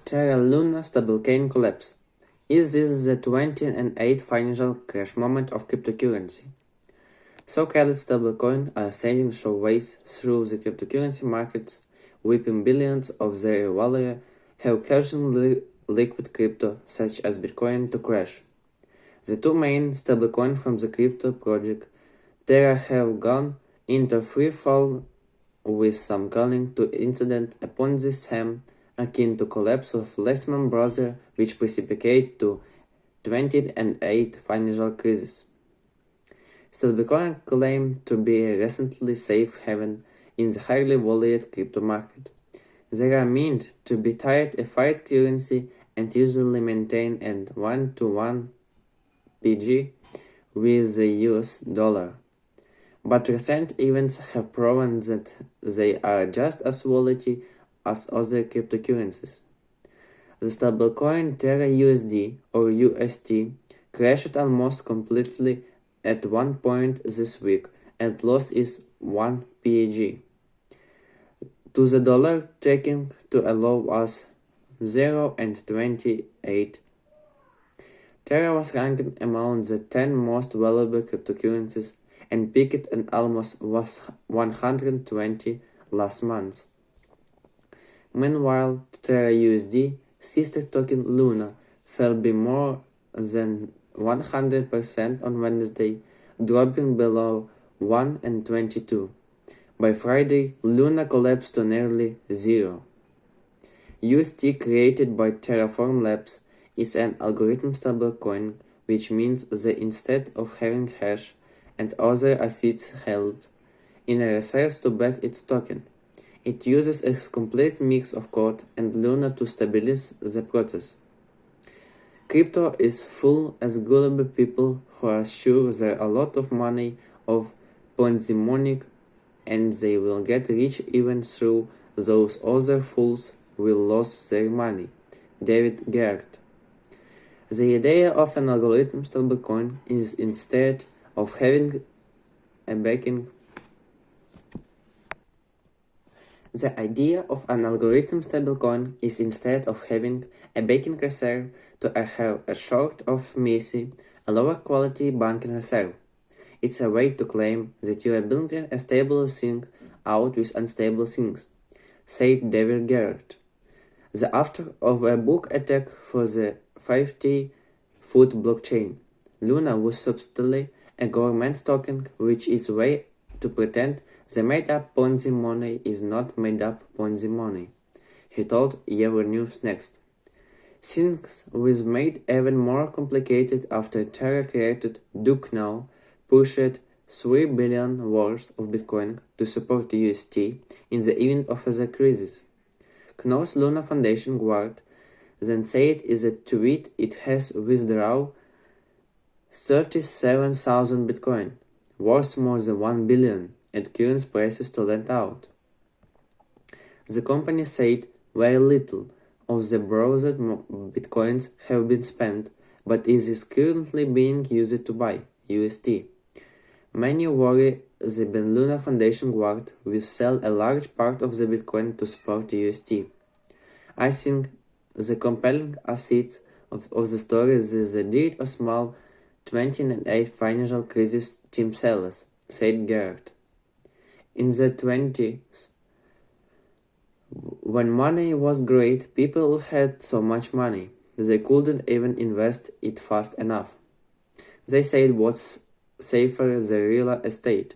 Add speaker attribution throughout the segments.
Speaker 1: Terra Luna stablecoin collapse. Is this the 2008 financial crash moment of cryptocurrency? So-called stablecoins are sending shockwaves through the cryptocurrency markets, whipping billions of their value, have causing liquid crypto such as Bitcoin to crash. The two main stablecoins from the crypto project Terra have gone into free fall, with some calling to incident a Ponzi scheme akin to collapse of Lehman Brothers, which precipitated to 2008 financial crisis. Stablecoin claim to be a recently safe haven in the highly volatile crypto market. They are meant to be tied a fiat currency and usually maintain a 1-to-1 PG with the US dollar. But recent events have proven that they are just as volatile as other cryptocurrencies. The stablecoin Terra USD or UST crashed almost completely at one point this week and lost its 1 PG to the dollar, taking to a low as 0.28. Terra was ranked among the 10 most valuable cryptocurrencies and peaked at almost 120 last month. Meanwhile, Terra USD sister token Luna fell by more than 100% on Wednesday, dropping below 1.22. By Friday, Luna collapsed to nearly zero. UST, created by Terraform Labs, is an algorithm stablecoin, which means that instead of having hash and other assets held in a reserve to back its token, it uses a complete mix of code and Luna to stabilize the process. Crypto is full of gullible people who are sure there are a lot of money of Ponzi money and they will get rich even through those other fools will lose their money. David Garrett. The idea of an algorithm stablecoin is instead of having a backing. The idea of an algorithm stablecoin is instead of having a backing reserve to have a sort of messy, a lower quality banking reserve. It's a way to claim that you are building a stable thing out with unstable things, said David Garrett, the author of a book attack for the 50-foot blockchain. Luna was substantially a government token, which is a way to pretend the made-up Ponzi money is not made-up Ponzi money, he told Euronews Next. Things was made even more complicated after Terra created Duke Now pushed $3 billion worth of Bitcoin to support the UST in the event of the crisis. Know's Luna Foundation guard then said in a tweet it has withdrawn 37,000 Bitcoin, worth more than 1 billion, at current prices to lend out. The company said very little of the borrowed Bitcoins have been spent, but it is currently being used to buy UST. Many worry the Luna Foundation guard will sell a large part of the Bitcoin to support UST. I think the compelling assets of the story is the deed of small 2008 financial crisis team sellers, said Garrett. In the 20s, when money was great, people had so much money, they couldn't even invest it fast enough. They said what's safer the real estate.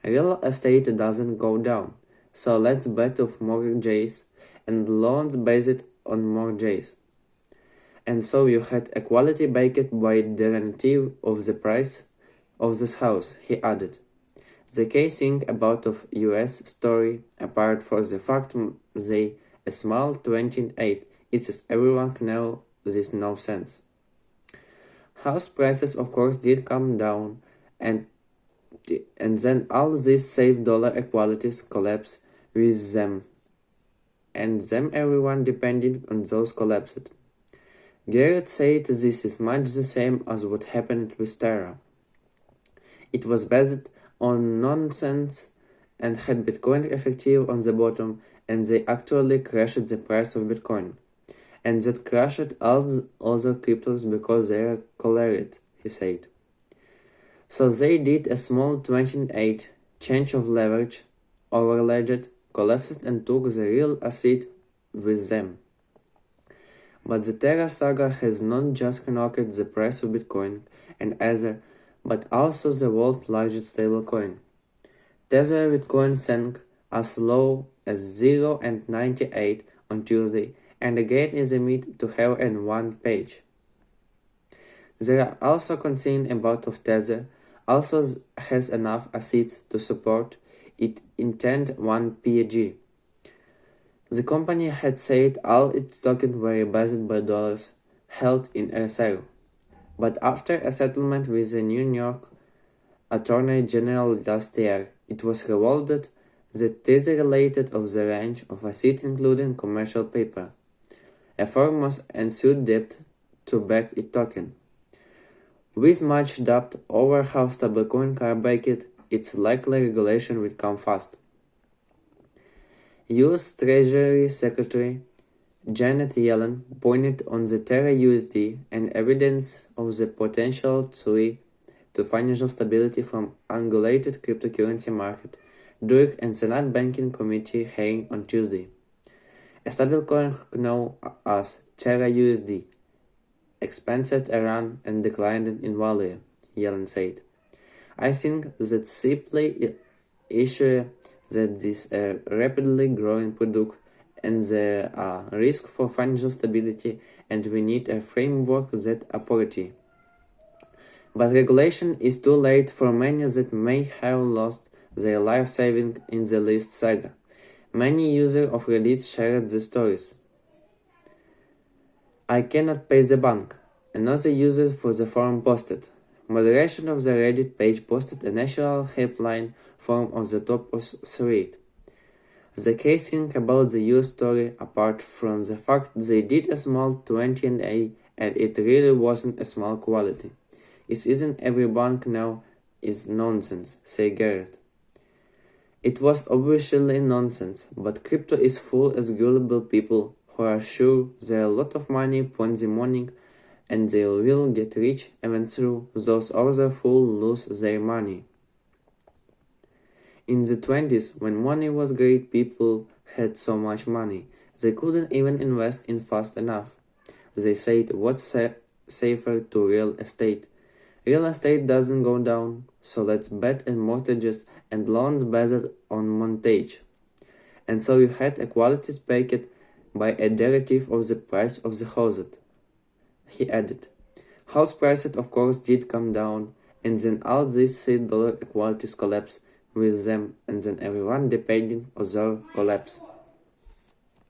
Speaker 1: Real estate doesn't go down, so let's bet of mortgages and loans based on mortgages. And so you had equality backed by the guarantee of the price of this house, he added. The key thing about the US story, apart from the fact they a small 28, is that everyone knows this nonsense. House prices of course did come down, and then all these safe dollar equalities collapsed with them, and then everyone depending on those collapsed. Garrett said this is much the same as what happened with Terra. It was based on nonsense and had Bitcoin effective on the bottom, and they actually crashed the price of Bitcoin. and that crushed all the other cryptos because they are colored, he said. So they did a small 28 change of leverage, overleveraged, collapsed and took the real asset with them. But the Terra saga has not just knocked the price of Bitcoin and Ether, but also the world's largest stablecoin. Tether Bitcoin sank as low as 0.98 on Tuesday, and again is admitted to have an one page. There are also concerns about if Tether also has enough assets to support its intended 1 PG. The company had said all its tokens were backed by dollars held in reserve, but after a settlement with the New York Attorney General last year, it was revealed that Tether related of the range of assets including commercial paper, a form of ensued debt to back its token. With much doubt over how stablecoin are backed, its likely regulation will come fast. U.S. Treasury Secretary Janet Yellen pointed on the Terra USD and evidence of the potential threat to financial stability from unregulated cryptocurrency market during a Senate Banking Committee hearing on Tuesday. A stablecoin known as Terra USD expanded around and declined in value, Yellen said. I think that simply issue that this is a rapidly growing product and there are risks for financial stability and we need a framework that authority. But regulation is too late for many that may have lost their life savings in the list saga. Many users of Reddit shared the stories. I cannot pay the bank. Another user for the forum posted. Moderation of the Reddit page posted a national helpline form on the top of thread. The case thing about the US story, apart from the fact they did a small 20A and it really wasn't a small quality. It isn't every bank now is nonsense, say Garrett. It was obviously nonsense, but crypto is full as gullible people who are sure there are a lot of money Ponzi money and they will get rich even through those other fools lose their money. In the 20s, when money was great, people had so much money, they couldn't even invest in fast enough. They said, what's safer to real estate? Real estate doesn't go down, so let's bet on mortgages and loans based on montage. And so you had a quality backed by a derivative of the price of the house. He added, house prices of course did come down, and then all these $6 equalities collapsed with them, and then everyone depending on their collapse.